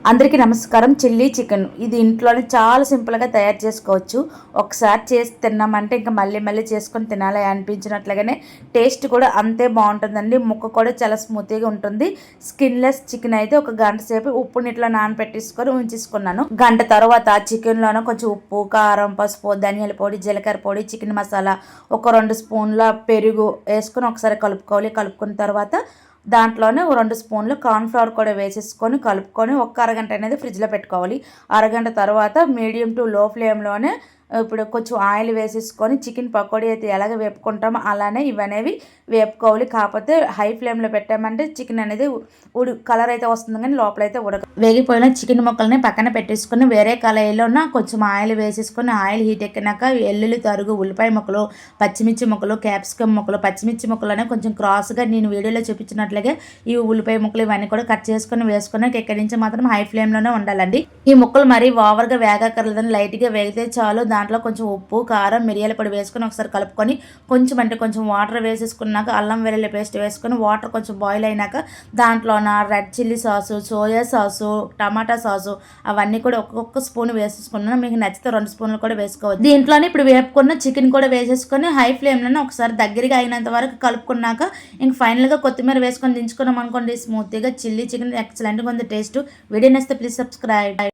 అందరికీ నమస్కారం. Chilli chicken ఇది ఇంట్లోనే చాలా సింపుల్గా తయారు చేసుకోవచ్చు. ఒకసారి చేసి తిన్నామంటే ఇంకా మళ్ళీ మళ్ళీ చేసుకొని తినాలి అనిపించినట్లుగానే టేస్ట్ కూడా అంతే బాగుంటుందండి. ముక్క కూడా చాలా స్మూత్గా ఉంటుంది. స్కిన్లెస్ చికెన్ అయితే ఒక గంట సేపు ఉప్పు నీటిలో నానబెట్టేసుకొని ఉంచేసుకున్నాను. గంట తర్వాత చికెన్లోనే కొంచెం ఉప్పు, కారం, పసుపు, ధనియాల పొడి, జీలకర్ర పొడి, చికెన్ మసాలా, ఒక 2 స్పూన్ల పెరుగు వేసుకొని ఒకసారి కలుపుకోవాలి. కలుపుకున్న తర్వాత దాంట్లోనే 2 స్పూన్లు కార్న్‌ఫ్లవర్ కూడా వేసేసుకొని కలుపుకొని ఒక అరగంట అనేది ఫ్రిడ్జ్‌లో పెట్టుకోవాలి. అరగంట తర్వాత మీడియం టు లో ఫ్లేమ్‌లోనే ఇప్పుడు కొంచెం ఆయిల్ వేసేసుకొని చికెన్ పకోడీ అయితే ఎలాగ వేపుకుంటామో అలానే ఇవనేవి వేపుకోవాలి. కాకపోతే హై ఫ్లేమ్లో పెట్టామంటే చికెన్ అనేది కలర్ అయితే వస్తుంది కానీ లోపలైతే వేగిపోయిన చికెన్ ముక్కల్ని పక్కన పెట్టేసుకొని వేరే కళాయిలోన కొంచెం ఆయిల్ వేసేసుకొని ఆయిల్ హీట్ ఎక్కినాక ఎల్లుల్లి తరుగు, ఉల్లిపాయ ముక్కలు, పచ్చిమిర్చి ముక్కలు, క్యాప్సికమ్ ముక్కలు, పచ్చిమిర్చి ముక్కలు అనేవి కొంచెం క్రాస్గా నేను వీడియోలో చూపించినట్లుగా ఈ ఉల్లిపాయ ముక్కలు ఇవన్నీ కూడా కట్ చేసుకొని వేసుకొని ఇక్కడి నుంచి మాత్రం హై ఫ్లేమ్లోనే ఉండాలండి. ఈ ముక్కలు మరీ ఓవర్గా వేగక్కర్లేదని లైట్గా వేగితే చాలు. దాంట్లో కొంచెం ఉప్పు, కారం, మిరియాల పొడి వేసుకొని ఒకసారి కలుపుకొని కొంచెం వాటర్ వేసేసుకున్నాక అల్లం వెల్లుల్లి పేస్ట్ వేసుకొని వాటర్ కొంచెం బాయిల్ అయినాక దాంట్లోన red chilli sauce, soya sauce, టమాటా సాసు అవన్నీ కూడా ఒక్కొక్క స్పూన్ వేసేసుకున్నాను. మీకు నచ్చితే 2 స్పూన్లు కూడా వేసుకోవచ్చు. దీంట్లోనే ఇప్పుడు వేపుకున్న చికెన్ కూడా వేసేసుకొని హై ఫ్లేమ్లోనే ఒకసారి దగ్గరగా అయినంత వరకు కలుపుకున్నాక ఇంక ఫైనల్గా కొత్తిమీర వేసుకొని దించుకున్నాం అనుకోండి, స్మూత్గా చిల్లీ చికెన్ ఎక్సలెంట్గా ఉంది టేస్ట్. వీడియో నచ్చితే ప్లీజ్ సబ్స్క్రైబ్.